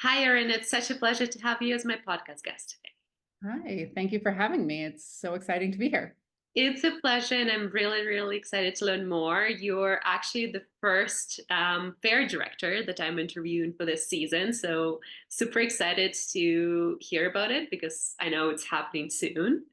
Hi, Erin. It's such a pleasure to have you as my podcast guest today. Hi, thank you for having me. It's so exciting to be here. It's a pleasure, and I'm really, really excited to learn more. You're actually the first fair director that I'm interviewing for this season, so super excited to hear about it because I know it's happening soon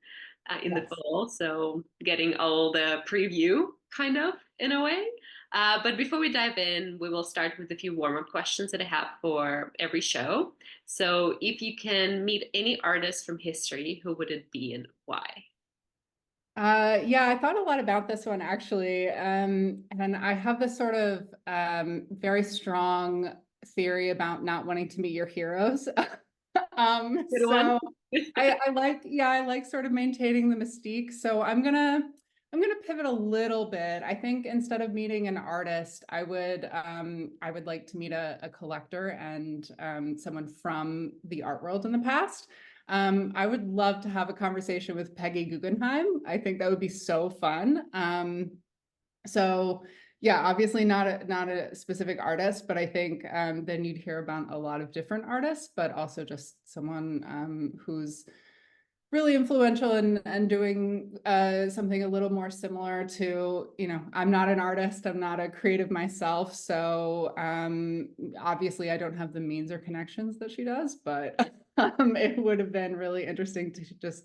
in the Yes. fall. So, getting all the preview kind of in a way. But before we dive in, we will start with a few warm up questions that I have for every show. So, if you can meet any artist from history, who would it be and why? Yeah, I thought a lot about this one actually. And I have this sort of very strong theory about not wanting to meet your heroes. Good one. So I like sort of maintaining the mystique. So I'm gonna pivot a little bit. I think instead of meeting an artist, I would like to meet a collector and someone from the art world in the past. I would love to have a conversation with Peggy Guggenheim. I think that would be so fun. So yeah, obviously not a specific artist, but I think then you'd hear about a lot of different artists, but also just someone who's really influential and doing something a little more similar to, I'm not an artist, I'm not a creative myself. So obviously I don't have the means or connections that she does, but it would have been really interesting to just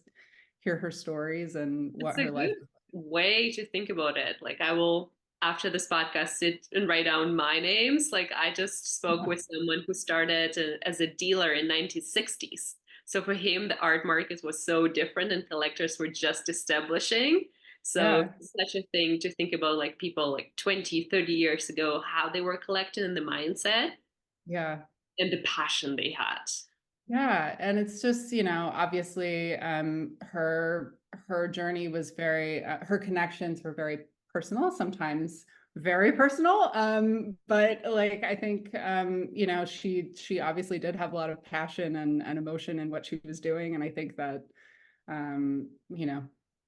hear her stories and It's what a her life good was way to think about it. Like, I will, after this podcast, sit and write down my names. Like, I just spoke like. with someone who started as a dealer in 1960s. So for him, the art market was so different and collectors were just establishing. So Yeah, it's such a thing to think about like people like 20, 30 years ago, how they were collecting and the mindset yeah. and the passion they had. Yeah, and it's just, obviously her journey was very her connections were very personal, sometimes very personal. But like I think she obviously did have a lot of passion and emotion in what she was doing. And I think that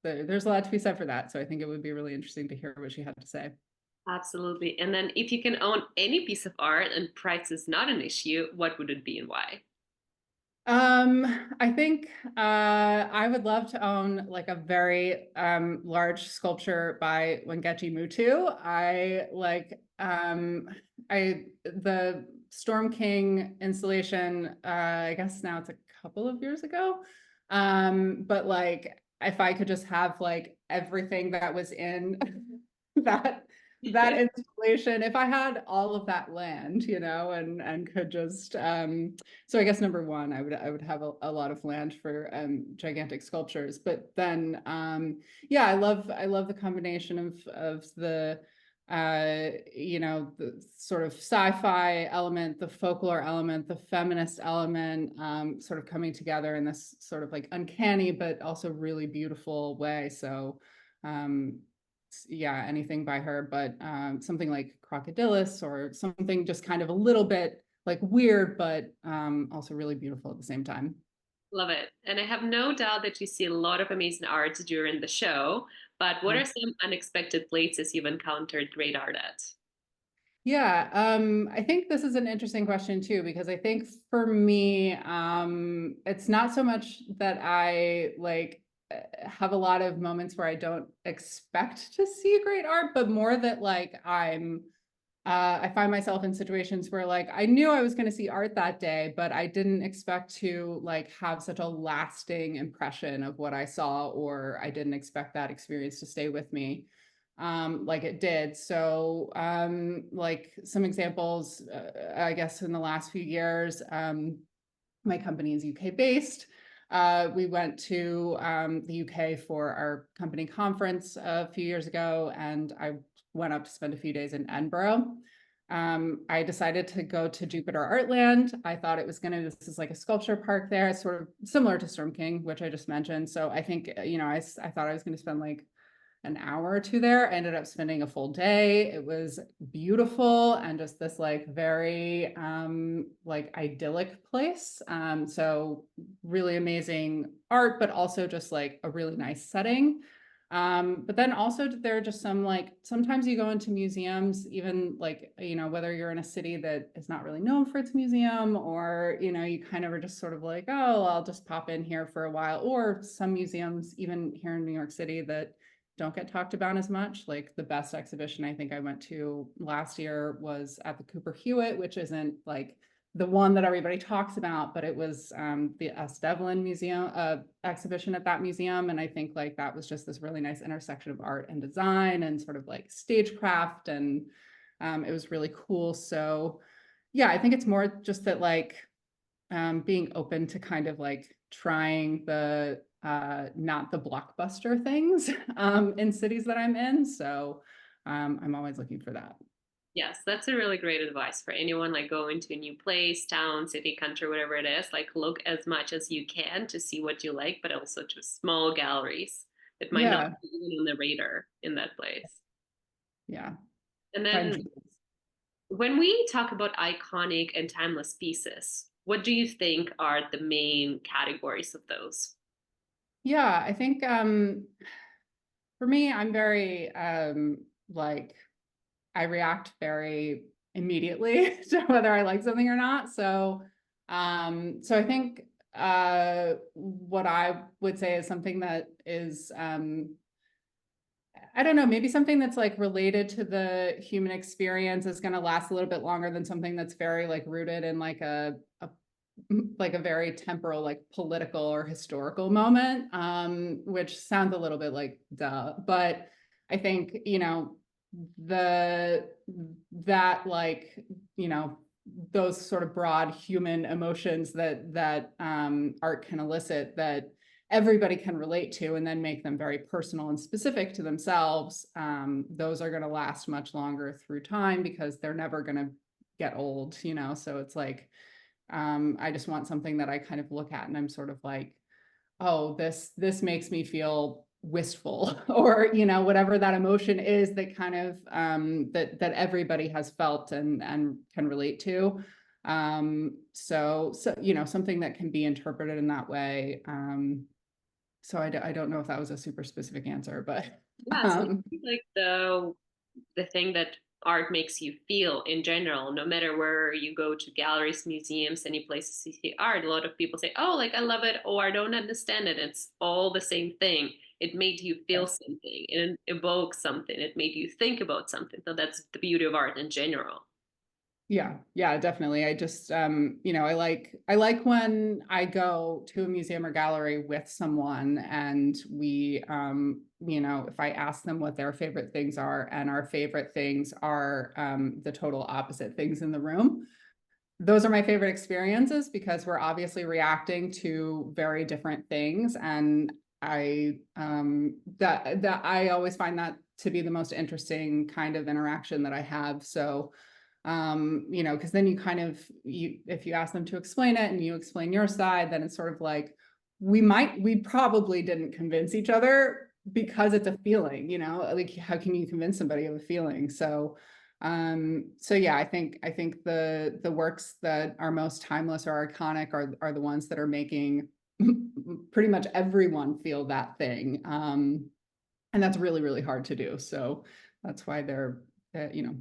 there's a lot to be said for that. So I think it would be really interesting to hear what she had to say. Absolutely. And then if you can own any piece of art and price is not an issue, what would it be and why? I think I would love to own like a very large sculpture by Wangechi Mutu. I the Storm King installation, I guess now it's a couple of years ago. But like if I could just have like everything that was in that that installation, if I had all of that land, and could just so I guess number one, I would have a lot of land for gigantic sculptures. But then yeah, I love the combination of the the sort of sci-fi element, the folklore element, the feminist element, sort of coming together in this sort of like uncanny but also really beautiful way. So um yeah, anything by her, but something like Crocodilus or something just kind of a little bit like weird, but also really beautiful at the same time. Love it. And I have no doubt that you see a lot of amazing art during the show. But what Yeah. are some unexpected places you've encountered great art at? Yeah, I think this is an interesting question too, because I think for me, it's not so much that I like have a lot of moments where I don't expect to see great art, but more that like I find myself in situations where like I knew I was going to see art that day, but I didn't expect to like have such a lasting impression of what I saw, or I didn't expect that experience to stay with me like it did. So like some examples, I guess in the last few years, my company is UK based. We went to the UK for our company conference a few years ago, and I went up to spend a few days in Edinburgh. I decided to go to Jupiter Artland. I thought it was going to, this is like a sculpture park there. It's sort of similar to Storm King, which I just mentioned. So I think, I thought I was going to spend like an hour or two there. I ended up spending a full day. It was beautiful and just this like very like idyllic place. So really amazing art, but also just like a really nice setting. But then also there are just some like, sometimes you go into museums, even like, whether you're in a city that is not really known for its museum, or, you kind of are just sort of like, oh, I'll just pop in here for a while. Or some museums, even here in New York City, that don't get talked about as much. Like the best exhibition I think I went to last year was at the Cooper Hewitt, which isn't like the one that everybody talks about, but it was the S. Devlin Museum exhibition at that museum. And I think like that was just this really nice intersection of art and design and sort of like stagecraft. And it was really cool. So yeah, I think it's more just that like being open to kind of like trying the not the blockbuster things in cities that I'm in. So I'm always looking for that. Yes, that's a really great advice for anyone like going to a new place, town, city, country, whatever it is. Like look as much as you can to see what you like, but also to small galleries that might not Yeah, be even on the radar in that place. yeah. And Find then jewels. when we talk about iconic and timeless pieces, what do you think are the main categories of those? Yeah, I think for me, I'm very like I react very immediately to whether I like something or not. So I think what I would say is something that is I don't know, maybe something that's like related to the human experience is going to last a little bit longer than something that's very like rooted in like a like a very temporal, like political or historical moment, which sounds a little bit like duh, but I think, the that like, you know, those sort of broad human emotions that art can elicit that everybody can relate to and then make them very personal and specific to themselves, those are going to last much longer through time because they're never going to get old, so it's like I just want something that I kind of look at and I'm sort of like, oh, this makes me feel wistful or whatever that emotion is that kind of that everybody has felt and can relate to. So something that can be interpreted in that way. So I don't know if that was a super specific answer, but Yeah, so um, like the thing that art makes you feel in general, no matter where you go to galleries, museums, any places you see art, a lot of people say, oh, like I love it, or I don't understand it. It's all the same thing. It made you feel something, it evokes something, it made you think about something. So that's the beauty of art in general. yeah, definitely. I just I like when I go to a museum or gallery with someone and we if I ask them what their favorite things are and our favorite things are the total opposite things in the room. Those are my favorite experiences because we're obviously reacting to very different things, and that I always find that to be the most interesting kind of interaction that I have. So because then you kind of if you ask them to explain it and you explain your side, then it's sort of like we probably didn't convince each other because it's a feeling, like how can you convince somebody of a feeling? So yeah, I think the works that are most timeless or iconic are the ones that are making pretty much everyone feel that thing. And that's really, really hard to do. So that's why uh, you know,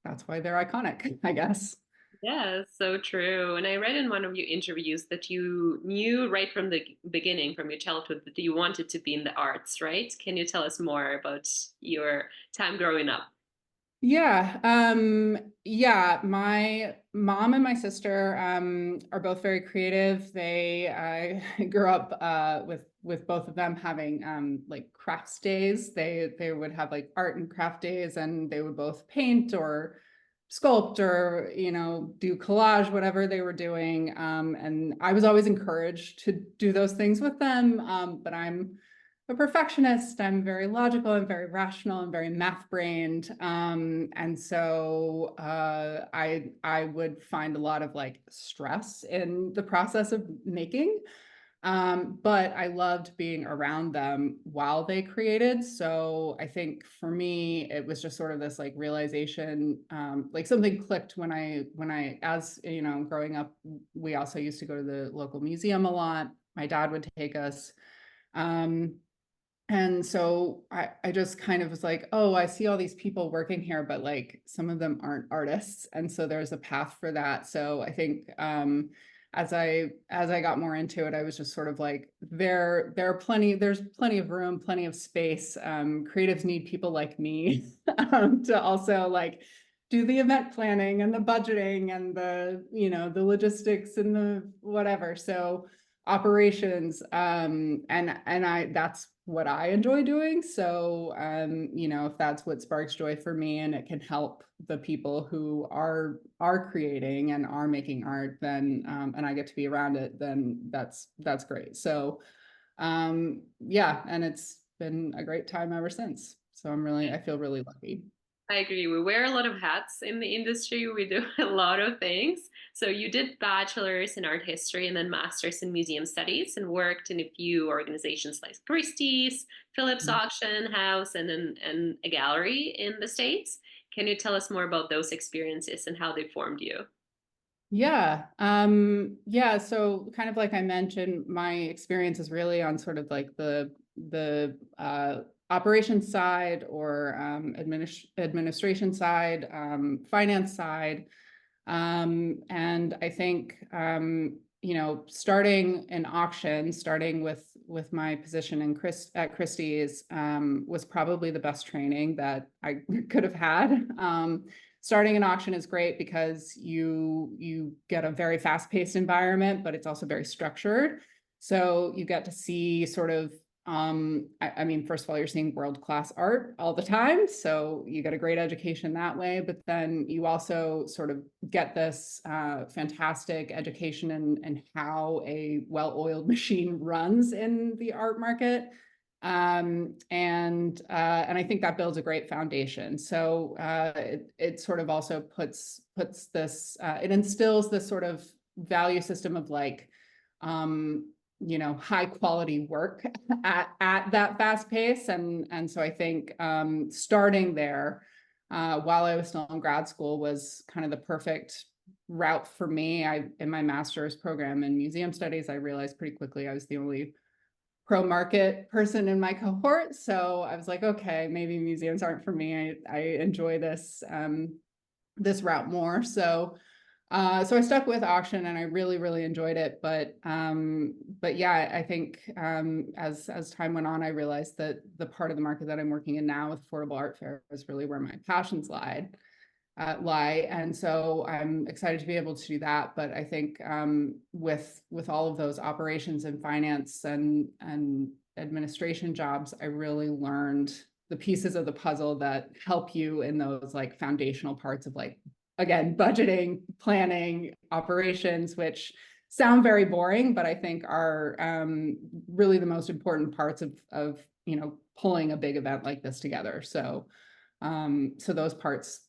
that's why they're iconic, I guess. Yeah, so true. And I read in one of your interviews that you knew right from the beginning, from your childhood, that you wanted to be in the arts, right? Can you tell us more about your time growing up? Yeah, my mom and my sister are both very creative. They grew up with both of them having like crafts days. They would have like art and craft days, and they would both paint or sculpt or do collage, whatever they were doing. And I was always encouraged to do those things with them. But I'm a perfectionist. I'm very logical. I'm very rational. I'm very math brained. And so I would find a lot of like stress in the process of making. But I loved being around them while they created. So I think for me, it was just sort of this like realization, like something clicked when I, as growing up, we also used to go to the local museum a lot. My dad would take us. Um, And so I just kind of was like, oh, I see all these people working here, but like some of them aren't artists. And so there's a path for that. So I think as I got more into it, I was just sort of like, there's plenty of room, plenty of space. Creatives need people like me to also like do the event planning and the budgeting and the, the logistics and the whatever. So operations, and I that's what I enjoy doing. So if that's what sparks joy for me and it can help the people who are creating and are making art, then and I get to be around it, then that's great. So yeah, and it's been a great time ever since. So I feel really lucky. I agree. We wear a lot of hats in the industry. We do a lot of things. So you did bachelor's in art history and then master's in museum studies and worked in a few organizations like Christie's, Phillips Auction House, and a gallery in the States. Can you tell us more about those experiences and how they formed you? Yeah. Yeah. So kind of like I mentioned, my experience is really on sort of like the operations side or administration side, finance side. And I think starting an auction, starting with my position at Christie's, was probably the best training that I could have had. Starting an auction is great because you get a very fast-paced environment, but it's also very structured. So you get to see sort of I mean, first of all, you're seeing world-class art all the time. So you get a great education that way, but then you also sort of get this fantastic education in how a well-oiled machine runs in the art market. And I think that builds a great foundation. So it sort of also puts this, it instills this sort of value system of like, high quality work at that fast pace. And so I think starting there while I was still in grad school was kind of the perfect route for me. In my master's program in museum studies, I realized pretty quickly I was the only pro market person in my cohort. So I was like, okay, maybe museums aren't for me. I enjoy this route more. So I stuck with auction and I really, really enjoyed it. But yeah, I think as time went on, I realized that the part of the market that I'm working in now with affordable art fair is really where my passions lie. And so I'm excited to be able to do that. But I think with all of those operations and finance and administration jobs, I really learned the pieces of the puzzle that help you in those like foundational parts of like, again, budgeting, planning, operations, which sound very boring, but I think are really the most important parts of pulling a big event like this together. So those parts,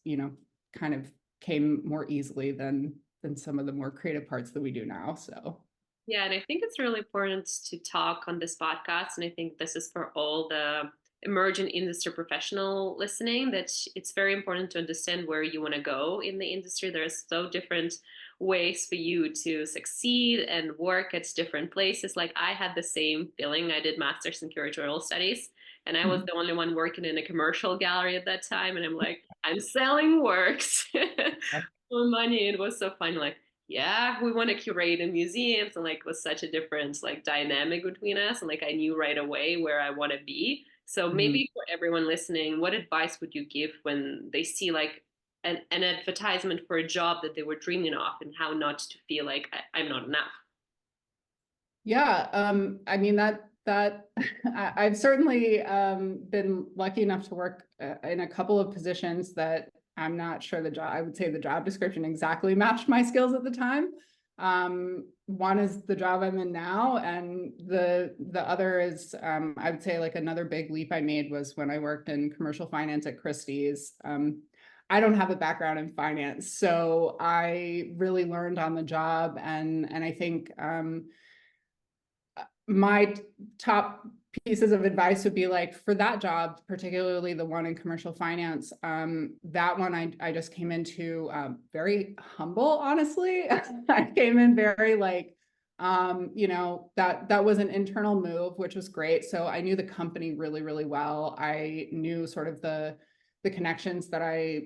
kind of came more easily than some of the more creative parts that we do now. So Yeah, and I think it's really important to talk on this podcast. And I think this is for all the emerging industry professional listening, that it's very important to understand where you want to go in the industry. There are so different ways for you to succeed and work at different places. Like I had the same feeling. I did master's in curatorial studies and I was mhm. the only one working in a commercial gallery at that time. And I'm like, I'm selling works for money. It was so fun. Like, yeah, we want to curate in museums, and like it was such a different like dynamic between us, and like I knew right away where I want to be. So Mhm. maybe for everyone listening, what advice would you give when they see like an advertisement for a job that they were dreaming of, and how not to feel like I'm not enough? Yeah, I mean that I've certainly been lucky enough to work in a couple of positions that I'm not sure I would say the job description exactly matched my skills at the time. One is the job I'm in now, and the other is I would say like another big leap I made was when I worked in commercial finance at Christie's. I don't have a background in finance, so I really learned on the job, and I think my top pieces of advice would be like for that job, particularly the one in commercial finance, that one I just came into very humble, honestly. I came in very like You know, that was an internal move, which was great. So I knew the company really, really well. I knew sort of the connections that I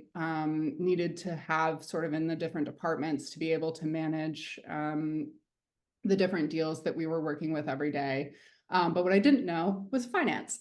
needed to have sort of in the different departments to be able to manage the different deals that we were working with every day. But what I didn't know was finance.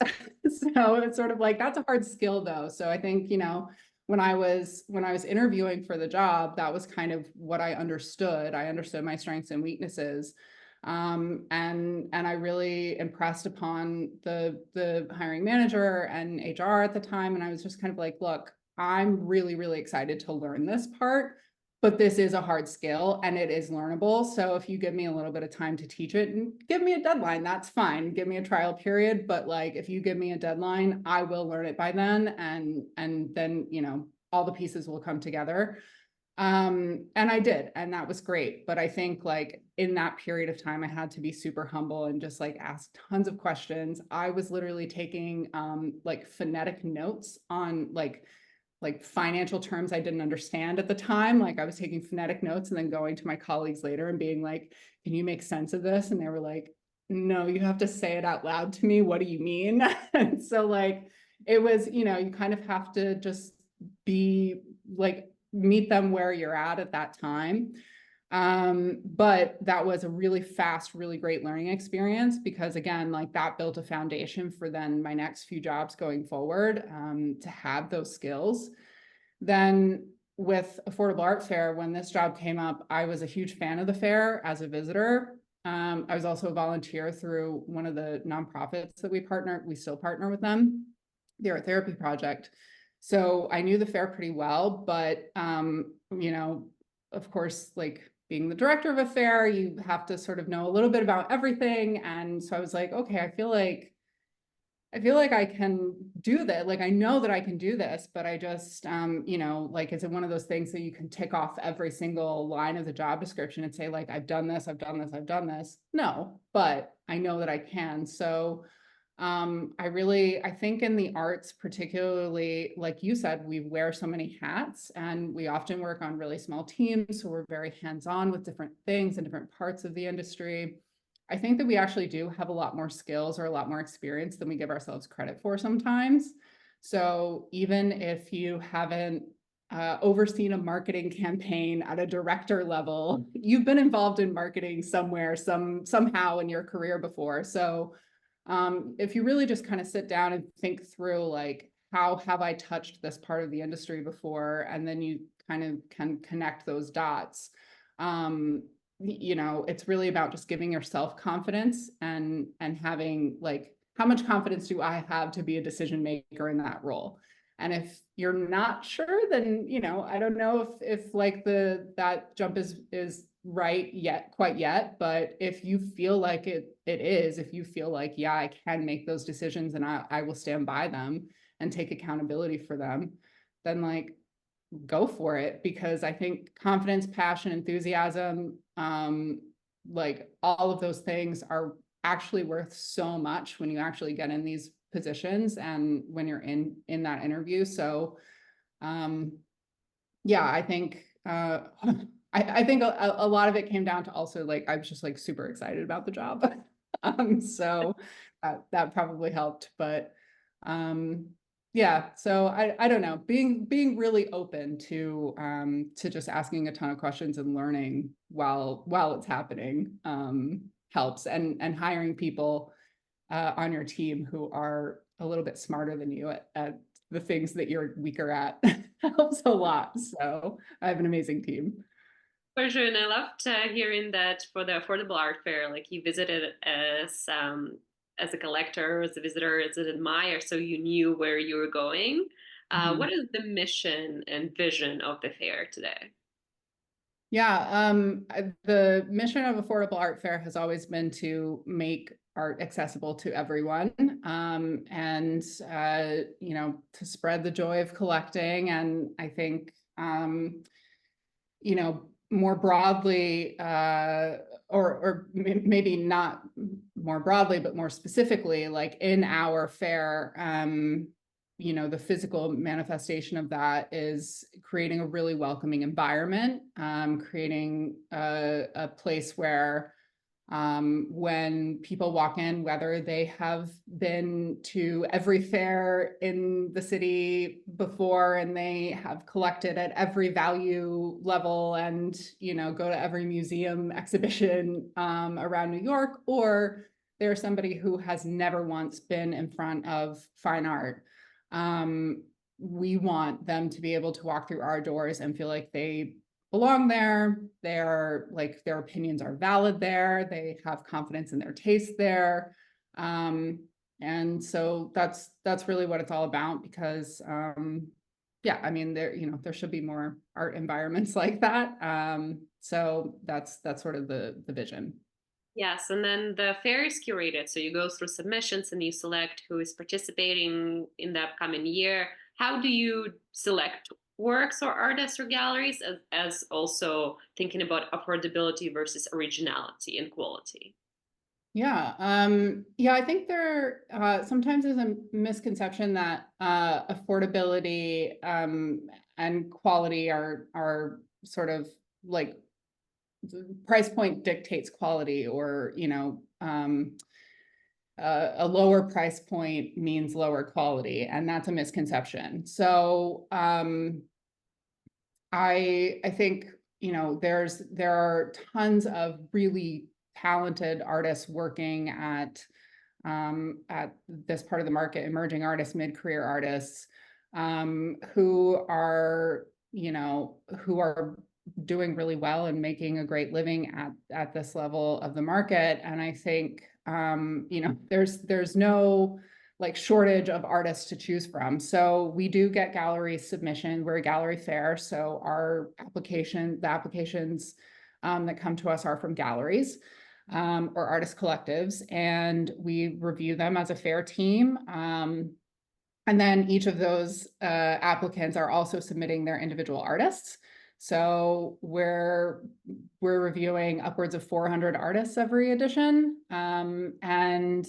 So it's sort of like, that's a hard skill though. So I think, you know, when I was interviewing for the job, that was kind of what I understood. I understood my strengths and weaknesses. And I really impressed upon the hiring manager and HR at the time. And I was just kind of like, look, I'm really, really excited to learn this part, but this is a hard skill and it is learnable. So if you give me a little bit of time to teach it and give me a deadline, that's fine. Give me a trial period, but like if you give me a deadline, I will learn it by then, and then, you know, all the pieces will come together. And I did, and that was great. But I think like in that period of time, I had to be super humble and just like ask tons of questions. I was literally taking like phonetic notes on like financial terms I didn't understand at the time. Like I was taking phonetic notes and then going to my colleagues later and being like, can you make sense of this? And they were like, no, you have to say it out loud to me. What do you mean? And so like, it was, you know, you kind of have to just be like, meet them where you're at that time. But that was a really fast, really great learning experience because again, like that built a foundation for then my next few jobs going forward, to have those skills. Then with Affordable Art Fair, when this job came up, I was a huge fan of the fair as a visitor. I was also a volunteer through one of the nonprofits that we still partner with them, the Art Therapy Project. So I knew the fair pretty well, but you know, of course, like being the director of a fair, you have to sort of know a little bit about everything. And so I was like, okay, I feel like I can do that. Like, I know that I can do this, but I just, you know, like, is it one of those things that you can tick off every single line of the job description and say, like, I've done this, I've done this, I've done this? No, but I know that I can. So, I think in the arts, particularly, like you said, we wear so many hats and we often work on really small teams. So we're very hands-on with different things and different parts of the industry. I think that we actually do have a lot more skills or a lot more experience than we give ourselves credit for sometimes. So even if you haven't overseen a marketing campaign at a director level, you've been involved in marketing somewhere, somehow in your career before. So if you really just kind of sit down and think through like, how have I touched this part of the industry before? And then you kind of can connect those dots. You know, it's really about just giving yourself confidence and having like, how much confidence do I have to be a decision maker in that role? And if you're not sure, then, you know, I don't know if like that jump is right yet, quite yet. But if you feel like it is, if you feel like, yeah, I can make those decisions and I will stand by them and take accountability for them, then like go for it. Because I think confidence, passion, enthusiasm, like all of those things are actually worth so much when you actually get in these positions and when you're in that interview. So yeah, I think I think a lot of it came down to also like I was just like super excited about the job. So that probably helped. But yeah, so I don't know, being really open to just asking a ton of questions and learning while it's happening helps, and hiring people on your team who are a little bit smarter than you at the things that you're weaker at helps a lot. So I have an amazing team. For sure, and I loved hearing that for the Affordable Art Fair, like you visited as a collector, as a visitor, as an admirer, so you knew where you were going. Mhm. What is the mission and vision of the fair today? Yeah, the mission of Affordable Art Fair has always been to make art accessible to everyone, and you know, to spread the joy of collecting. And I think you know, more broadly, or maybe not more broadly, but more specifically, like in our fair, you know, the physical manifestation of that is creating a really welcoming environment, creating a place where When people walk in, whether they have been to every fair in the city before and they have collected at every value level and, you know, go to every museum exhibition around New York, or they're somebody who has never once been in front of fine art. We want them to be able to walk through our doors and feel like they belong there. They're like, their opinions are valid there. They have confidence in their taste there. And so that's really what it's all about, because yeah, I mean, there should be more art environments like that. So that's sort of the vision. Yes, and then the fair is curated. So you go through submissions and you select who is participating in the upcoming year. How do you select works or artists or galleries, as also thinking about affordability versus originality and quality? Yeah, I think there sometimes is a misconception that affordability and quality are sort of like price point dictates quality, or a lower price point means lower quality, and that's a misconception. So I think, there are tons of really talented artists working at this part of the market, emerging artists, mid-career artists, who are doing really well and making a great living at this level of the market. And I think, there's no like shortage of artists to choose from. So we do get gallery submission. We're a gallery fair, so the applications that come to us are from galleries or artist collectives, and we review them as a fair team. And then each of those applicants are also submitting their individual artists. So we're reviewing upwards of 400 artists every edition, and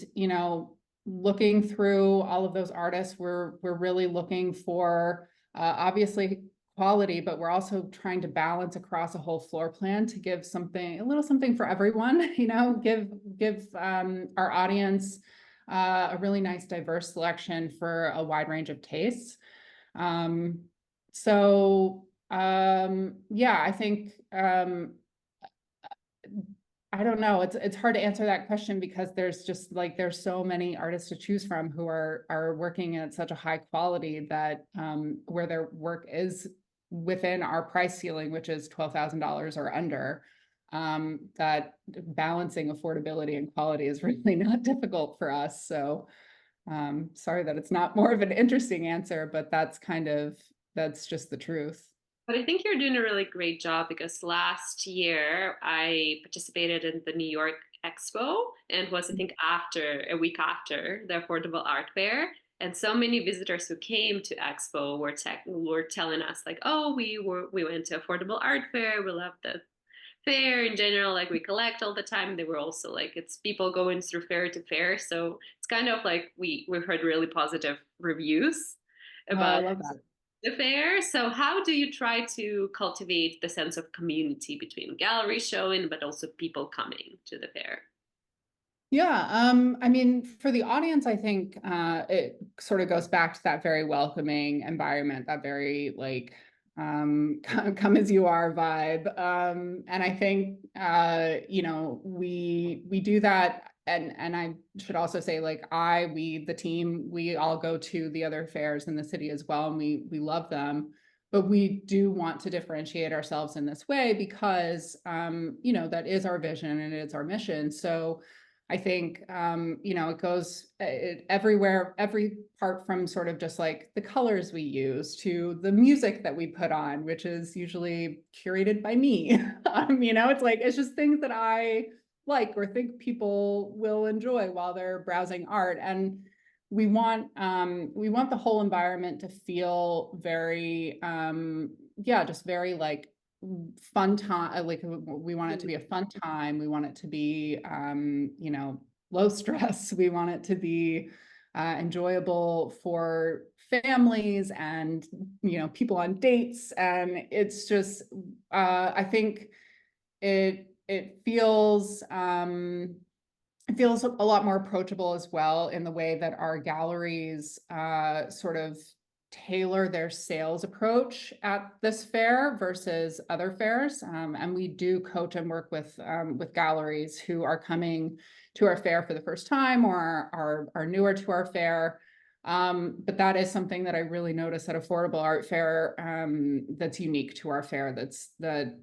looking through all of those artists, we're really looking for obviously quality, but we're also trying to balance across a whole floor plan to give a little something for everyone. Give our audience a really nice diverse selection for a wide range of tastes. Yeah, I think I don't know. It's hard to answer that question, because there's so many artists to choose from who are working at such a high quality that where their work is within our price ceiling, which is $12,000 or under. That balancing affordability and quality is really not difficult for us. So sorry that it's not more of an interesting answer, but that's just the truth. But I think you're doing a really great job, because last year I participated in the New York Expo and was, I think, after a week after the Affordable Art Fair. And so many visitors who came to Expo were telling us like, oh, we went to Affordable Art Fair. We love the fair in general. Like we collect all the time. They were also like, it's people going through fair to fair. So it's kind of like we've heard really positive reviews Oh, I about love that. the fair. So how do you try to cultivate the sense of community between gallery showing, but also people coming to the fair? Yeah, I mean, for the audience, I think it sort of goes back to that very welcoming environment, that very like come as you are vibe. And I think we do that. And I should also say, like, the team, we all go to the other fairs in the city as well, and we love them. But we do want to differentiate ourselves in this way, because that is our vision and it's our mission. So I think, it goes everywhere, every part from sort of just like the colors we use to the music that we put on, which is usually curated by me. It's just things that I like or think people will enjoy while they're browsing art. And we want the whole environment to feel very, just very like fun time. Like we want it to be a fun time. We want it to be low stress. We want it to be enjoyable for families and people on dates. And it's just I think it feels a lot more approachable as well in the way that our galleries sort of tailor their sales approach at this fair versus other fairs. And we do coach and work with galleries who are coming to our fair for the first time or are newer to our fair. But that is something that I really notice at Affordable Art Fair that's unique to our fair. That's that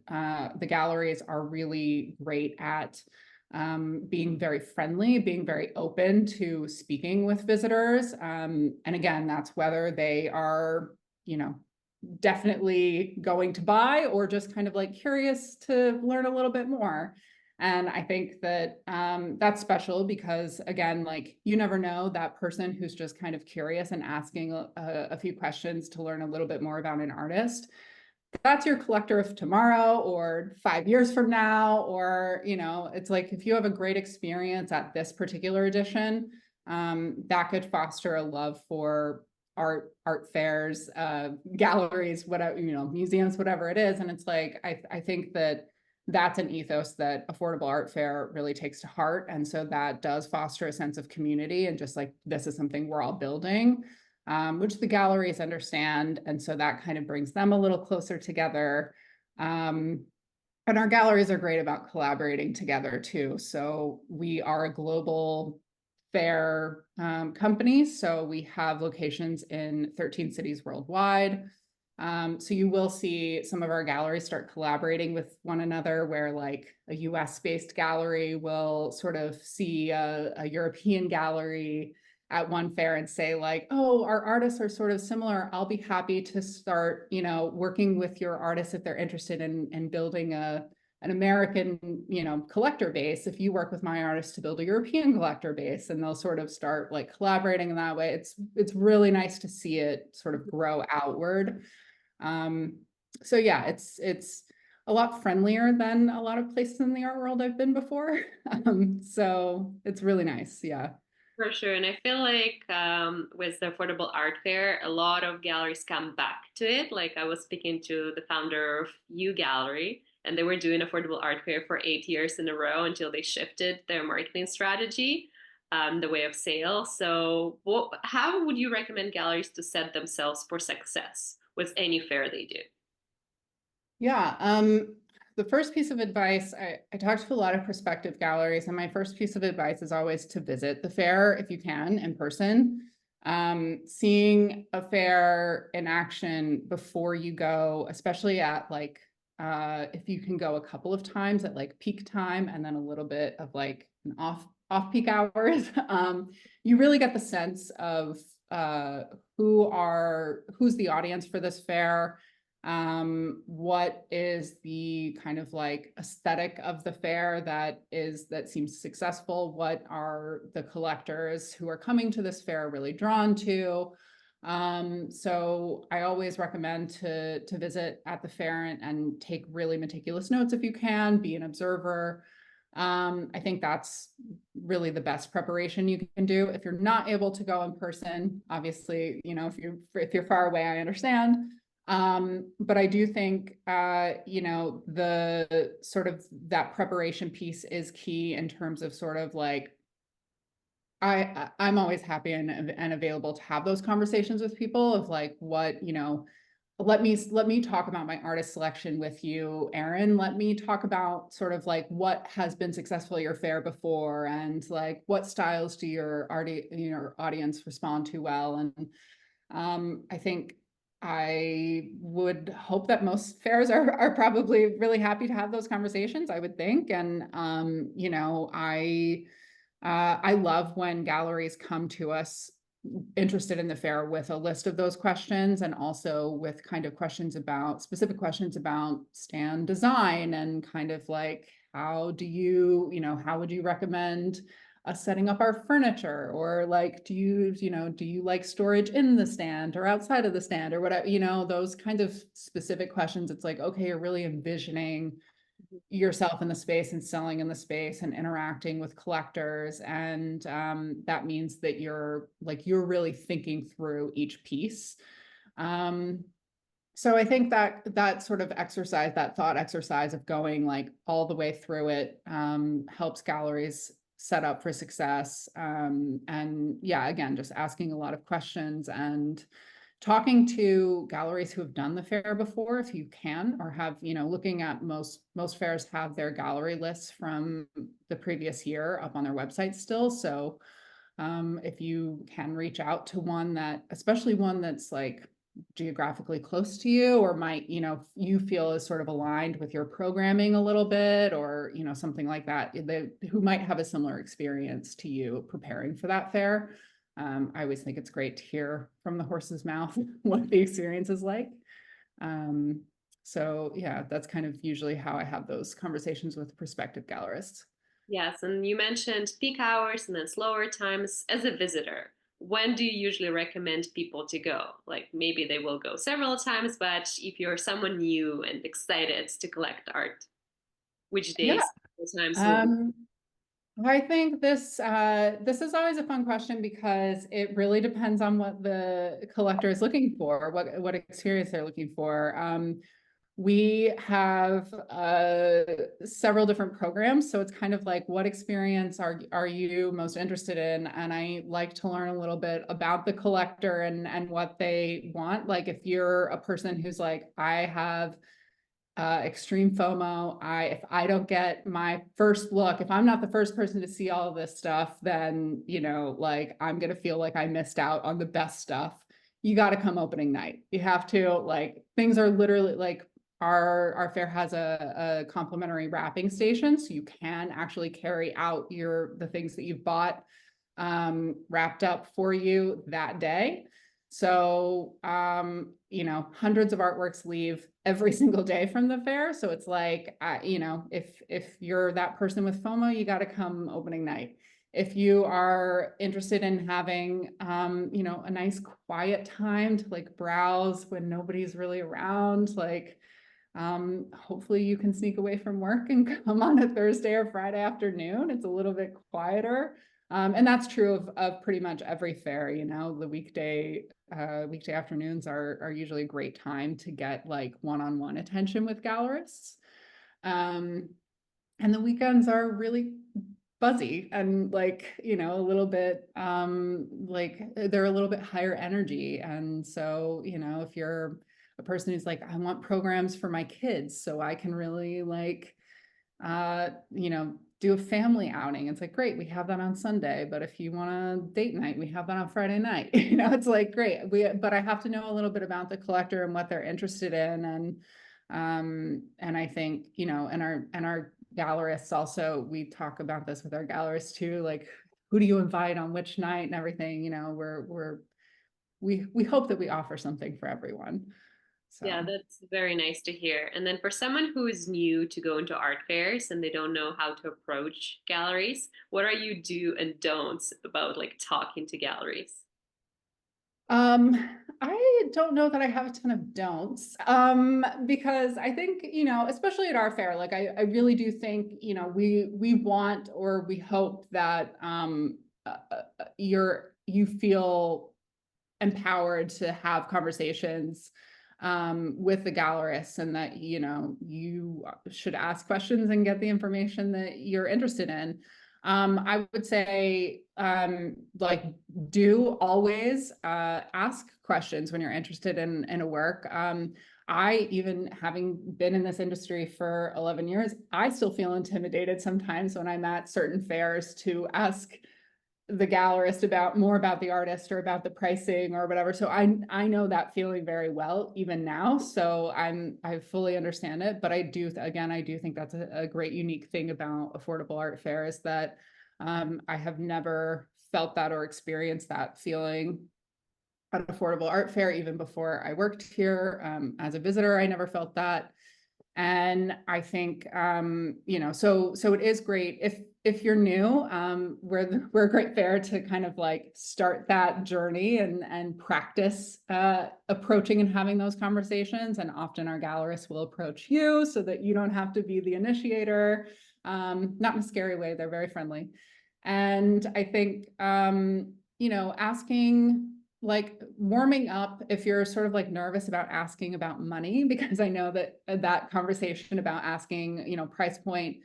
the galleries are really great at being very friendly, being very open to speaking with visitors. And again, that's whether they are, you know, definitely going to buy or just kind of like curious to learn a little bit more. And I think that that's special because, again, like you never know that person who's just kind of curious and asking a few questions to learn a little bit more about an artist. That's your collector of tomorrow or 5 years from now, or, you know, it's like if you have a great experience at this particular edition, that could foster a love for art fairs, galleries, whatever, you know, museums, whatever it is. And it's like, I think that that's an ethos that Affordable Art Fair really takes to heart. And so that does foster a sense of community and just like, this is something we're all building, which the galleries understand. And so that kind of brings them a little closer together. And our galleries are great about collaborating together too. So we are a global fair company. So we have locations in 13 cities worldwide. So you will see some of our galleries start collaborating with one another, where like a US based gallery will sort of see a European gallery at one fair and say like, oh, our artists are sort of similar. I'll be happy to start, you know, working with your artists if they're interested in building an American, you know, collector base. If you work with my artists to build a European collector base, and they'll sort of start like collaborating in that way. It's really nice to see it sort of grow outward. So yeah, it's a lot friendlier than a lot of places in the art world I've been before. So it's really nice. Yeah. For sure. And I feel like with the Affordable Art Fair, a lot of galleries come back to it. Like I was speaking to the founder of U Gallery, and they were doing Affordable Art Fair for 8 years in a row until they shifted their marketing strategy, the way of sale. So, how would you recommend galleries to set themselves for success with any fair they do? Yeah. The first piece of advice, I talked to a lot of prospective galleries, and my first piece of advice is always to visit the fair if you can in person. Seeing a fair in action before you go, especially at like, if you can go a couple of times at like peak time and then a little bit of like an off peak hours, you really get the sense of who's the audience for this fair. What is the kind of like aesthetic of the fair that seems successful? What are the collectors who are coming to this fair really drawn to? So I always recommend to visit at the fair and take really meticulous notes if you can, be an observer. I think that's really the best preparation you can do. If you're not able to go in person, obviously, you know, if you're far away, I understand. But I do think, you know, the sort of that preparation piece is key in terms of sort of like, I'm always happy and available to have those conversations with people of like, what, you know, let me talk about my artist selection with you, Erin. Let me talk about sort of like what has been successful at your fair before, and like what styles do your audience respond to well. And I think I would hope that most fairs are probably really happy to have those conversations, I would think. And you know, I love when galleries come to us interested in the fair with a list of those questions, and also with kind of specific questions about stand design, and kind of like, how would you recommend us setting up our furniture, or like, do you like storage in the stand or outside of the stand, or whatever, you know, those kind of specific questions. It's like, okay, you're really envisioning yourself in the space and selling in the space and interacting with collectors, and that means that you're really thinking through each piece. So I think that that sort of exercise, that thought exercise of going like all the way through it, helps galleries set up for success. And yeah, again, just asking a lot of questions and talking to galleries who have done the fair before, if you can, or have, looking at most fairs have their gallery lists from the previous year up on their website still. So if you can reach out to one that, especially one that's like geographically close to you, or might, you feel is sort of aligned with your programming a little bit, or, something like that, who might have a similar experience to you preparing for that fair. I always think it's great to hear from the horse's mouth what the experience is like. Um, so yeah, that's kind of usually how I have those conversations with prospective gallerists. Yes, and you mentioned peak hours and then slower times. As a visitor, when do you usually recommend people to go? Like maybe they will go several times, but if you're someone new and excited to collect art, which Yeah. days, what times will be? Um, I think this is always a fun question because it really depends on what the collector is looking for, what experience they're looking for. We have several different programs, so it's kind of like, what experience are you most interested in? And I like to learn a little bit about the collector and what they want. Like if you're a person who's like, I have extreme FOMO. If I don't get my first look, if I'm not the first person to see all of this stuff, then, like I'm going to feel like I missed out on the best stuff. You got to come opening night. You have to, like, things are literally like, our fair has a complimentary wrapping station, so you can actually carry out the things that you've bought wrapped up for you that day. So, hundreds of artworks leave every single day from the fair. So it's like, if you're that person with FOMO, you got to come opening night. If you are interested in having, a nice quiet time to like browse when nobody's really around, like, hopefully you can sneak away from work and come on a Thursday or Friday afternoon. It's a little bit quieter. And that's true of pretty much every fair, the weekday afternoons are usually a great time to get like one-on-one attention with gallerists. Um, and the weekends are really buzzy and like, a little bit like they're a little bit higher energy. And so, if you're a person who's like, I want programs for my kids so I can really like do a family outing. It's like, great, we have that on Sunday. But if you want a date night, we have that on Friday night. It's like, great. But I have to know a little bit about the collector and what they're interested in. And I think, and our gallerists also, we talk about this with our gallerists too, like, who do you invite on which night and everything, we hope that we offer something for everyone. Yeah, So. that's very nice to hear. And then for someone who is new to go into art fairs and they don't know how to approach galleries, what are you do and don'ts about like talking to galleries? I don't know that I have a ton of don'ts, because I think, especially at our fair, like I really do think, we want, or we hope that, you feel empowered to have conversations with the gallerists, and that you should ask questions and get the information that you're interested in. I would say, like, do always ask questions when you're interested in a work. I, even having been in this industry for 11 years, I still feel intimidated sometimes when I'm at certain fairs to ask the gallerist about more about the artist or about the pricing or whatever. So I know that feeling very well even now. So I fully understand it. But I do, again, I do think that's a great unique thing about affordable art fair, is that I have never felt that or experienced that feeling at affordable art fair, even before I worked here. As a visitor, I never felt that. And I think, so it is great if you're new, we're a great fair to kind of like start that journey and practice approaching and having those conversations. And often our gallerists will approach you so that you don't have to be the initiator. Not in a scary way, they're very friendly. And I think, asking like warming up if you're sort of like nervous about asking about money, because I know that that conversation about asking, price point,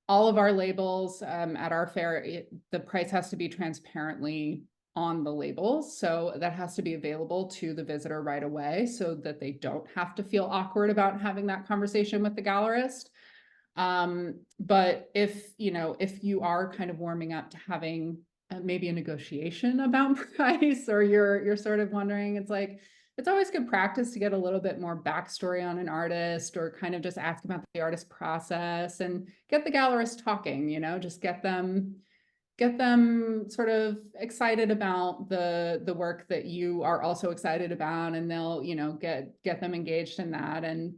all of our labels at our fair, the price has to be transparently on the labels. So that has to be available to the visitor right away so that they don't have to feel awkward about having that conversation with the gallerist. But if you are kind of warming up to having maybe a negotiation about price, or you're sort of wondering, it's always good practice to get a little bit more backstory on an artist, or kind of just ask about the artist process and get the gallerist talking, just get them sort of excited about the work that you are also excited about, and they'll, get them engaged in that. And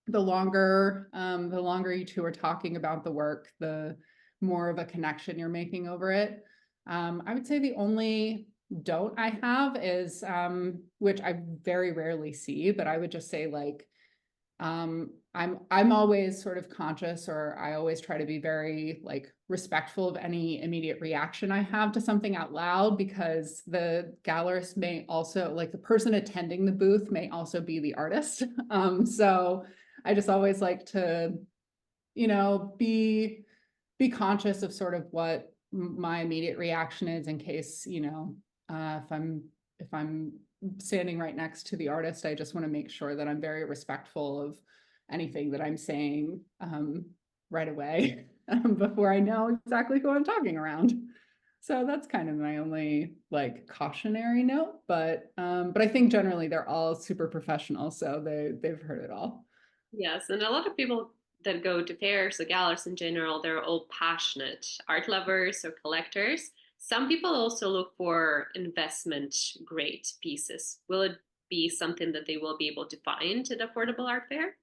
the longer you two are talking about the work, the more of a connection you're making over it. I would say the only don't I have is, which I very rarely see, but I would just say I'm always sort of conscious, or I always try to be very respectful of any immediate reaction I have to something out loud, because the gallerist may also, the person attending the booth may also be the artist. So I just always like to, be conscious of sort of what my immediate reaction is, in case, if I'm standing right next to the artist, I just want to make sure that I'm very respectful of anything that I'm saying right away before I know exactly who I'm talking around. So that's kind of my only cautionary note, but I think generally they're all super professional, so they've heard it all. Yes, and a lot of people that go to fairs or galas in general, they're all passionate art lovers or collectors. Some people also look for investment grade pieces. Will it be something that they will be able to find at affordable art fair?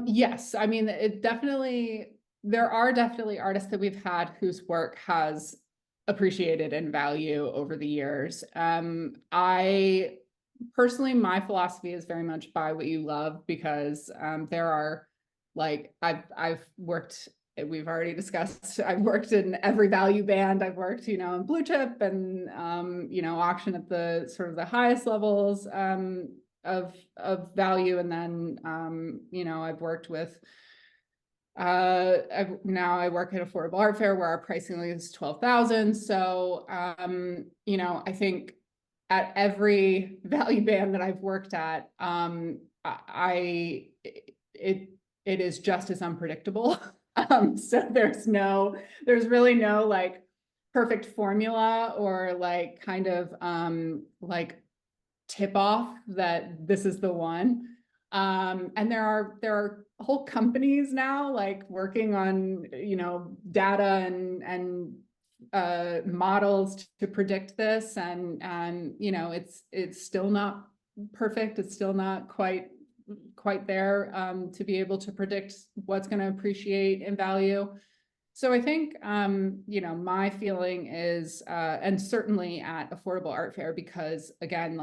Yes, I mean, there are definitely artists that we've had whose work has appreciated in value over the years. I personally, my philosophy is very much buy what you love, because there are I've worked, we've already discussed, I've worked in every value band. I've worked, in blue chip and auction at the sort of the highest levels of value. And then I've worked with now I work at Affordable Art Fair, where our pricing is 12,000. So I think at every value band that I've worked at, I it it is just as unpredictable. So there's really no perfect formula, or kind of tip off that this is the one. And there are whole companies now working on data and models to predict this, and it's still not perfect. It's still not quite there to be able to predict what's going to appreciate in value. So I think my feeling is, and certainly at Affordable Art Fair, because again,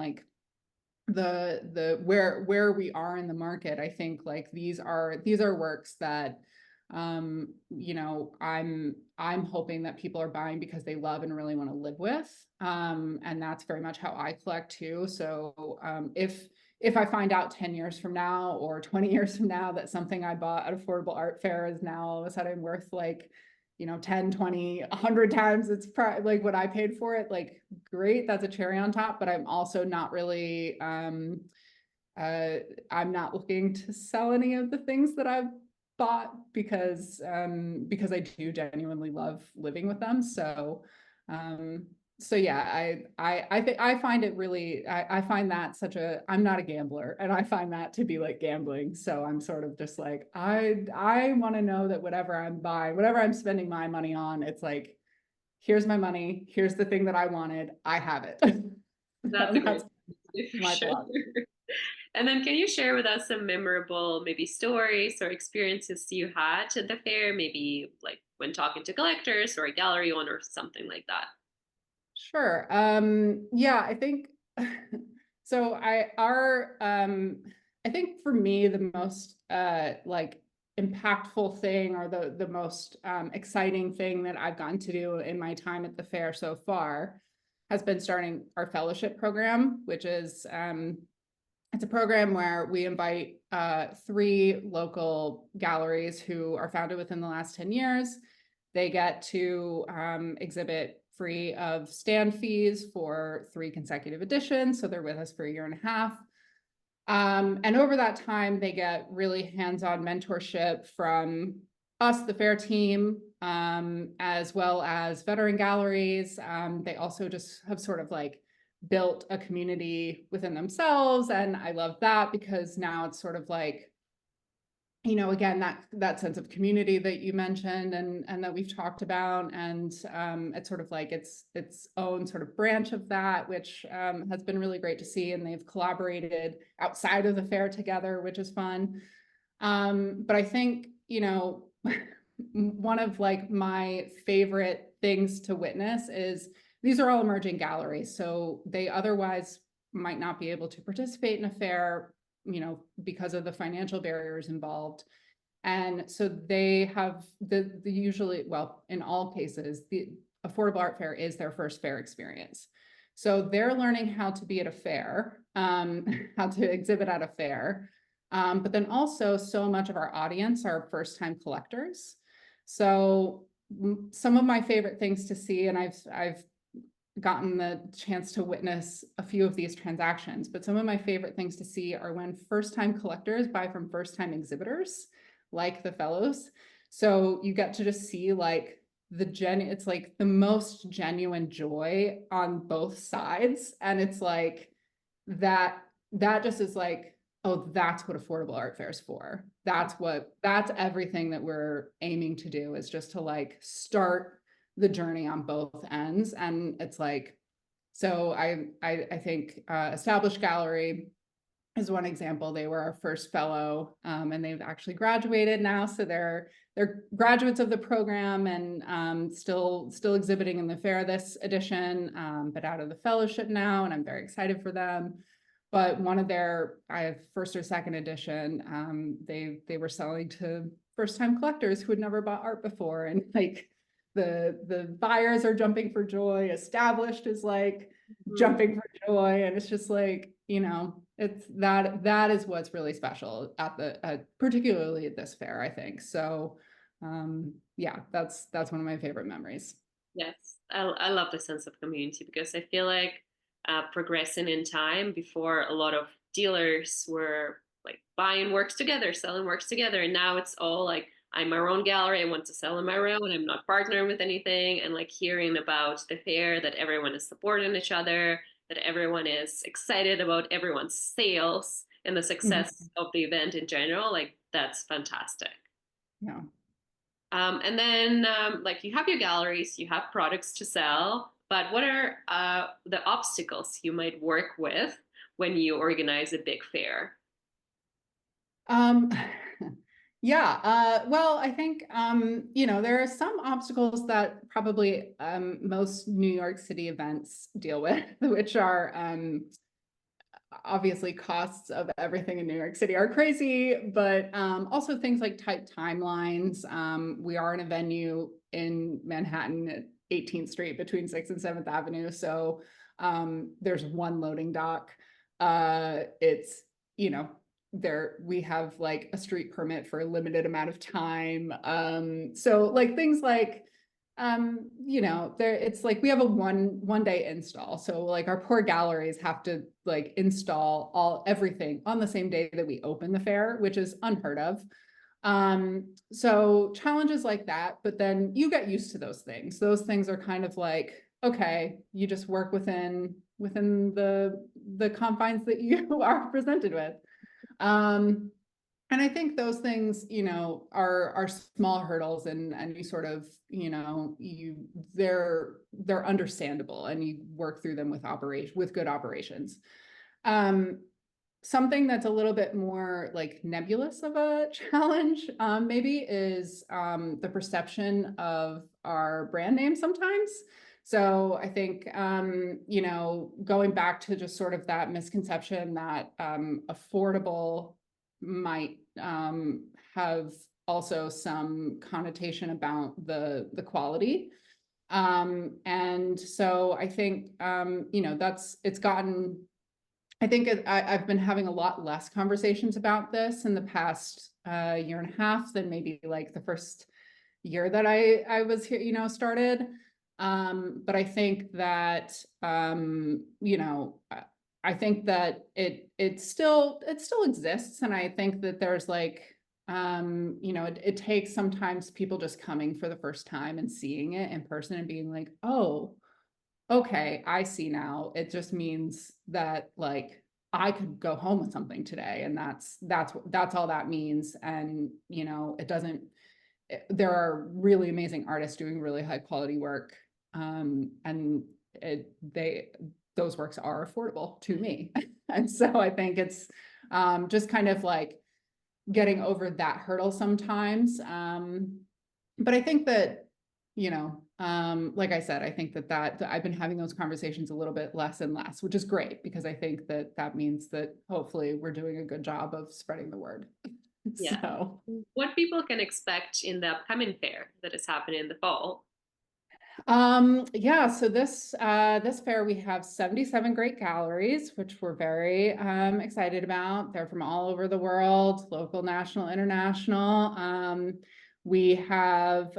the where we are in the market, I think these are works that I'm hoping that people are buying because they love and really want to live with, and that's very much how I collect too. So if I find out 10 years from now or 20 years from now that something I bought at Affordable Art Fair is now all of a sudden worth 10, 20, 100 times it's what I paid for it, great, that's a cherry on top. But I'm also not really, I'm not looking to sell any of the things that I've bought, because I do genuinely love living with them. So yeah, I think I find it really, I find that I'm not a gambler, and I find that to be like gambling. So I'm sort of just I want to know that whatever I'm buying, whatever I'm spending my money on, it's here's my money, here's the thing that I wanted, I have it. That's a great That's for my sure. philosophy. And then can you share with us some memorable maybe stories or experiences you had at the fair, maybe like when talking to collectors or a gallery owner, something like that? Sure. Yeah, I think so. I think for me, the most impactful thing, or the most exciting thing that I've gotten to do in my time at the fair so far, has been starting our fellowship program, which is it's a program where we invite 3 local galleries who are founded within the last 10 years. They get to exhibit free of stand fees for 3 consecutive editions. So they're with us for a year and a half. And over that time, they get really hands-on mentorship from us, the fair team, as well as veteran galleries. They also just have sort of like built a community within themselves. And I love that because now it's sort of like, you know, again, that sense of community that you mentioned and that we've talked about. And it's sort of like its own sort of branch of that, which has been really great to see. And they've collaborated outside of the fair together, which is fun. But I think, you know, one of like my favorite things to witness is these are all emerging galleries. So they otherwise might not be able to participate in a fair, you know, because of the financial barriers involved. And so they have the usually, well, in all cases, the Affordable Art Fair is their first fair experience. So they're learning how to be at a fair, how to exhibit at a fair. But then also so much of our audience are first-time collectors. So some of my favorite things to see, and I've gotten the chance to witness a few of these transactions, but some of my favorite things to see are when first-time collectors buy from first-time exhibitors, like the fellows. So you get to just see like it's like the most genuine joy on both sides. And it's like that just is like, oh, that's what Affordable Art Fair is for. That's everything that we're aiming to do, is just to like start the journey on both ends. And it's like, so I think Established Gallery is one example. They were our first fellow, and they've actually graduated now. So they're graduates of the program and still exhibiting in the fair this edition, but out of the fellowship now, and I'm very excited for them. But one of their, I have first or second edition, they were selling to first-time collectors who had never bought art before, and like the buyers are jumping for joy. Established is like jumping for joy, and it's just like, you know, it's that is what's really special at the particularly at this fair, I think. So yeah, that's one of my favorite memories. Yes, I love the sense of community because I feel like progressing in time before a lot of dealers were like buying works together, selling works together, and now it's all like I'm my own gallery. I want to sell on my own. I'm not partnering with anything, and like hearing about the fair that everyone is supporting each other, that everyone is excited about everyone's sales and the success Mhm. of the event in general. Like that's fantastic. Yeah. And then, like, you have your galleries, you have products to sell, but what are the obstacles you might work with when you organize a big fair? Um, yeah, well, I think, you know, there are some obstacles that probably most New York City events deal with, which are obviously costs of everything in New York City are crazy, but also things like tight timelines. We are in a venue in Manhattan at 18th Street between 6th and 7th Avenue. So there's one loading dock. It's, you know, we have like a street permit for a limited amount of time. So like things like you know, it's like we have a one day install. So like our poor galleries have to like install everything on the same day that we open the fair, which is unheard of. So challenges like that, but then you get used to those things. Those things are kind of like, okay, you just work within the confines that you are presented with. Um, and I think those things, you know, are small hurdles, and you sort of, you know, they're understandable, and you work through them with good operations. Um, Something that's a little bit more like nebulous of a challenge, maybe, is the perception of our brand name sometimes. So I think, you know, going back to just sort of that misconception that affordable might have also some connotation about the quality. And so I think, you know, it's gotten, I think I've been having a lot less conversations about this in the past year and a half than maybe like the first year that I was here, you know, started. But I think that, you know, I think that it still exists. And I think that there's like, you know, it takes sometimes people just coming for the first time and seeing it in person and being like, oh, okay, I see now. It just means that like I could go home with something today, and that's all that means. And you know, it doesn't. There are really amazing artists doing really high quality work, and they those works are affordable to me, and so I think it's just kind of like getting over that hurdle sometimes. But I think that, you know, like I said, I think that I've been having those conversations a little bit less and less, which is great because I think that that means that hopefully we're doing a good job of spreading the word. Yeah. So. What people can expect in the upcoming fair that is happening in the fall? Yeah, so this fair we have 77 great galleries, which we're very excited about. They're from all over the world, local, national, international. We have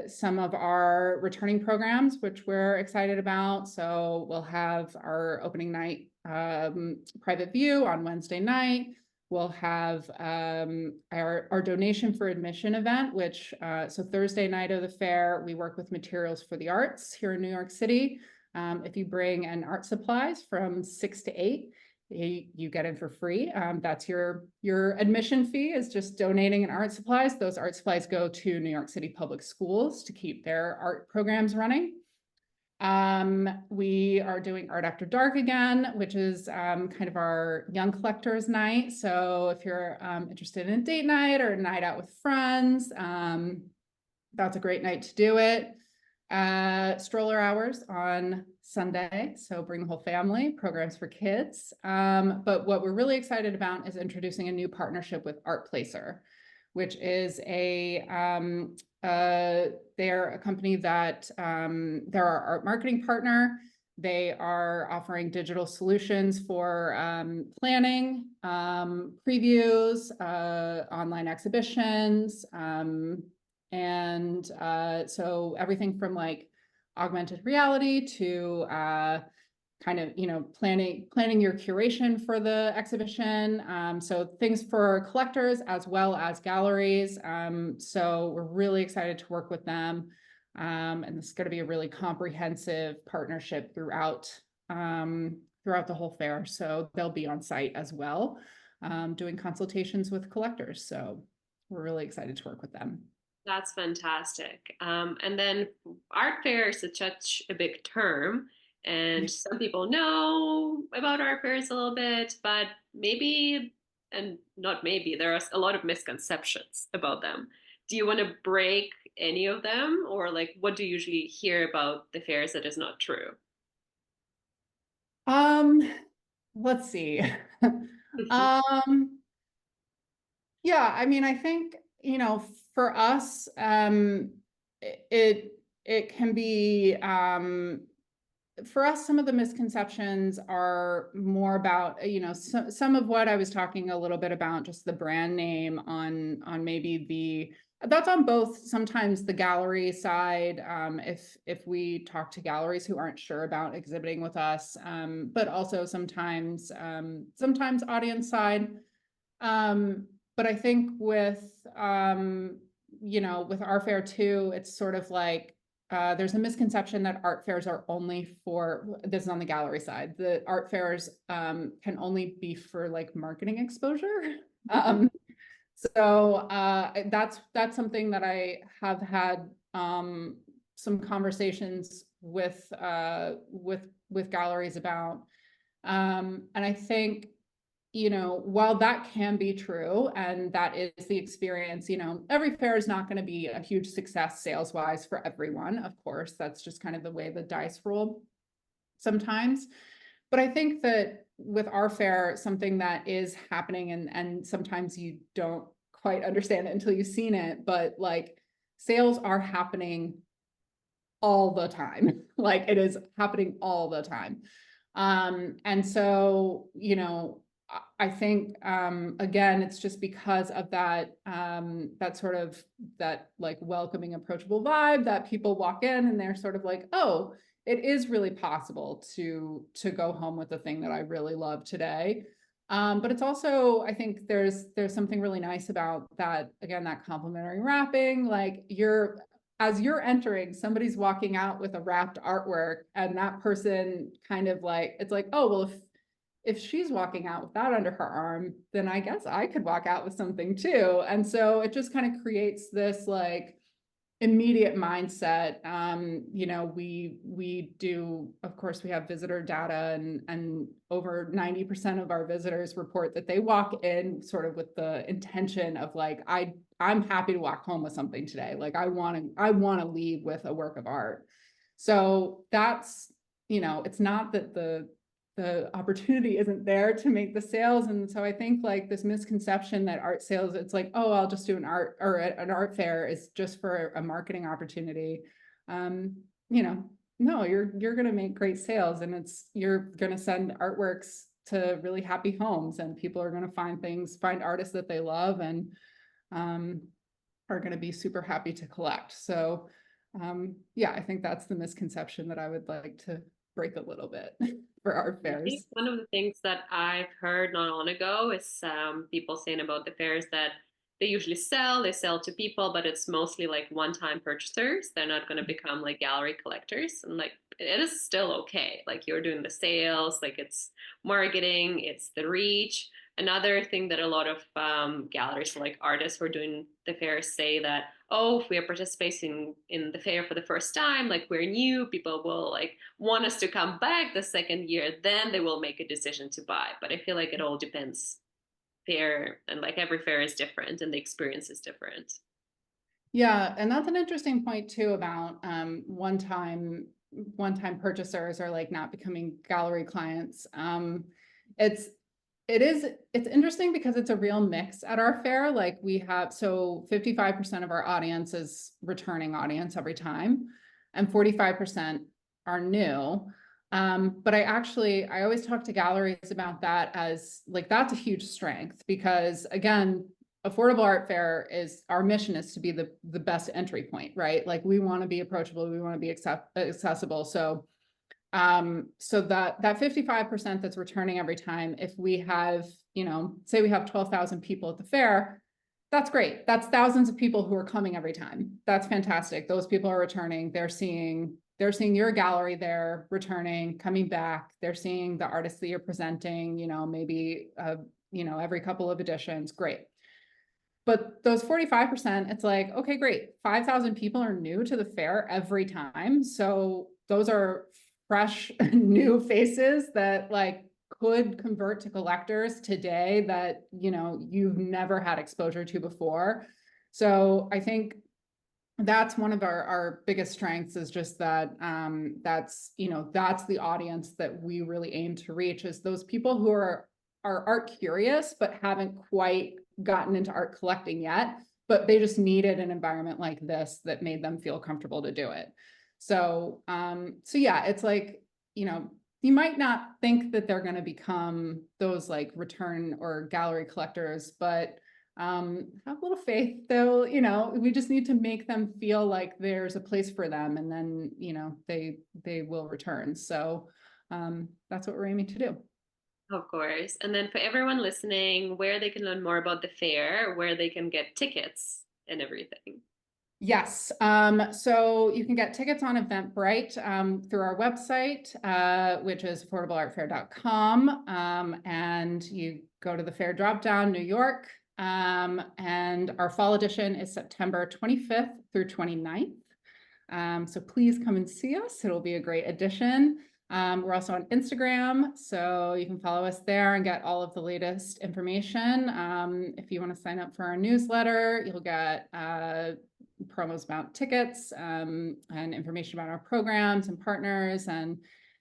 some of our returning programs, which we're excited about. So we'll have our opening night private view on Wednesday night. We'll have our donation for admission event, which so Thursday night of the fair, we work with Materials for the Arts here in New York City. If you bring an art supplies from 6 to 8, you get in for free. That's your admission fee is just donating an art supplies. Those art supplies go to New York City Public Schools to keep their art programs running. We are doing Art After Dark again, which is kind of our young collectors night. So if you're interested in a date night or a night out with friends, that's a great night to do it. Stroller hours on Sunday, so bring the whole family, programs for kids. But what we're really excited about is introducing a new partnership with Art Placer, which is they're a company that they're our art marketing partner. They are offering digital solutions for planning, previews, online exhibitions, and so everything from like augmented reality to kind of, you know, planning your curation for the exhibition. So things for collectors as well as galleries. So we're really excited to work with them. And this is going to be a really comprehensive partnership throughout the whole fair. So they'll be on site as well, doing consultations with collectors. So we're really excited to work with them. That's fantastic. And then art fair is such a big term, and some people know about art fairs a little bit, but maybe, and not maybe, there are a lot of misconceptions about them. Do you want to break any of them, or like what do you usually hear about the fairs that is not true? Um, let's see. Um, yeah, I mean, I think, you know, for us, it can be for us, some of the misconceptions are more about, you know, some of what I was talking a little bit about, just the brand name on maybe that's on both sometimes the gallery side, if we talk to galleries who aren't sure about exhibiting with us, but also sometimes audience side. But I think with you know, with our fair too, it's sort of like there's a misconception that art fairs are only for, this is on the gallery side, the art fairs can only be for like marketing exposure. So that's something that I have had some conversations with galleries about. And I think, you know, while that can be true and that is the experience, you know, every fair is not going to be a huge success sales wise for everyone. Of course, that's just kind of the way the dice roll sometimes. But I think that with our fair, something that is happening, and sometimes you don't quite understand it until you've seen it, but like sales are happening all the time. Like it is happening all the time. And so, you know, I think, again, it's just because of that, that sort of, that like welcoming, approachable vibe that people walk in and they're sort of like, oh, it is really possible to go home with the thing that I really love today. But it's also, I think there's something really nice about that, again, that complimentary wrapping, like as you're entering, somebody's walking out with a wrapped artwork, and that person kind of like, it's like, oh, well, if she's walking out with that under her arm, then I guess I could walk out with something too. And so it just kind of creates this like immediate mindset. You know, we do, of course, we have visitor data, and over 90% of our visitors report that they walk in sort of with the intention of like, I'm happy to walk home with something today. Like I want to leave with a work of art. So that's, you know, it's not that the opportunity isn't there to make the sales. And so I think like this misconception that art sales, it's like, oh, I'll just do an art or an art fair is just for a marketing opportunity. You know, no, you're going to make great sales, and you're going to send artworks to really happy homes, and people are going to find artists that they love, and are going to be super happy to collect. So yeah, I think that's the misconception that I would like to break a little bit for art I think fairs. one of the things that I've heard not long ago is people saying about the fairs that they sell to people, but it's mostly like one-time purchasers. They're not going to become like gallery collectors. And like it is still okay. Like you're doing the sales, like it's marketing, it's the reach. Another thing that a lot of galleries, like artists who are doing the fairs, say that, oh, if we are participating in the fair for the first time, like we're new, people will like want us to come back the second year, then they will make a decision to buy. But I feel like it all depends fair, and like every fair is different and the experience is different. Yeah, and that's an interesting point too about one-time purchasers, or like not becoming gallery clients. It's it's interesting because it's a real mix at our fair. Like we have, so 55% of our audience is returning audience every time, and 45% are new. But I always talk to galleries about that as like, that's a huge strength, because again, affordable art fair is, our mission is to be the best entry point, right? Like we want to be approachable, we want to be accessible. So so that 55% that's returning every time, if we have, you know, say we have 12,000 people at the fair, that's great. That's thousands of people who are coming every time. That's fantastic. Those people are returning. They're seeing your gallery, they're returning, coming back. They're seeing the artists that you're presenting, you know, maybe you know, every couple of editions. Great. But those 45%, it's like, okay, great. 5,000 people are new to the fair every time. So those are fresh, new faces that like could convert to collectors today that, you know, you've never had exposure to before. So I think that's one of our biggest strengths, is just that that's, you know, that's the audience that we really aim to reach, is those people who are art curious but haven't quite gotten into art collecting yet, but they just needed an environment like this that made them feel comfortable to do it. So so yeah, it's like, you know, you might not think that they're going to become those like return or gallery collectors, but have a little faith. Though, you know, we just need to make them feel like there's a place for them, and then, you know, they will return. So that's what we're aiming to do. Of course. And then for everyone listening, where they can learn more about the fair, where they can get tickets and everything. Yes. So you can get tickets on Eventbrite through our website, which is affordableartfair.com. And you go to the fair dropdown, New York. And our fall edition is September 25th through 29th. So please come and see us. It'll be a great edition. We're also on Instagram, so you can follow us there and get all of the latest information. If you want to sign up for our newsletter, you'll get promos about tickets and information about our programs and partners and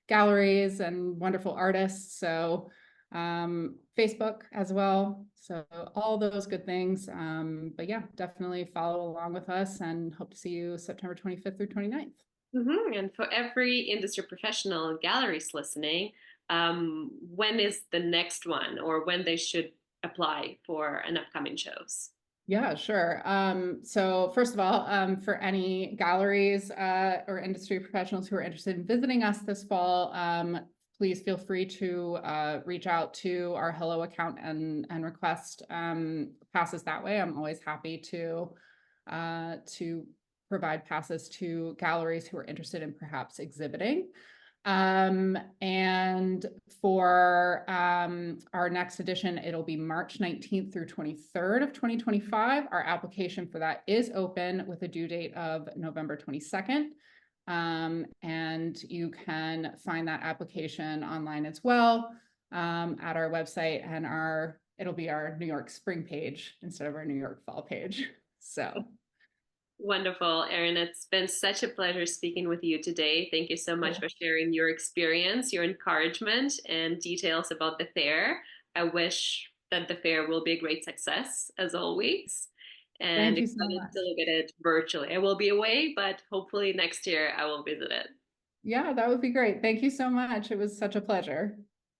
galleries and wonderful artists. So Facebook as well. So all those good things. But yeah, definitely follow along with us, and hope to see you September 25th through 29th. And for every industry professional, galleries listening, when is the next one, or when they should apply for an upcoming shows? Yeah, sure. So first of all, for any galleries or industry professionals who are interested in visiting us this fall, please feel free to reach out to our Hello account and request passes that way. I'm always happy to provide passes to galleries who are interested in perhaps exhibiting. And for our next edition, it'll be March 19th through 23rd of 2025. Our application for that is open with a due date of November 22nd. And you can find that application online as well at our website, and it'll be our New York spring page instead of our New York fall page. So Wonderful, Erin. It's been such a pleasure speaking with you today. Thank you so much cool. for sharing your experience, your encouragement, and details about the fair. I wish that the fair will be a great success, as always, and Thank you so excited much. to look at it virtually. I will be away, but hopefully next year I will visit it. Yeah, that would be great. Thank you so much. It was such a pleasure.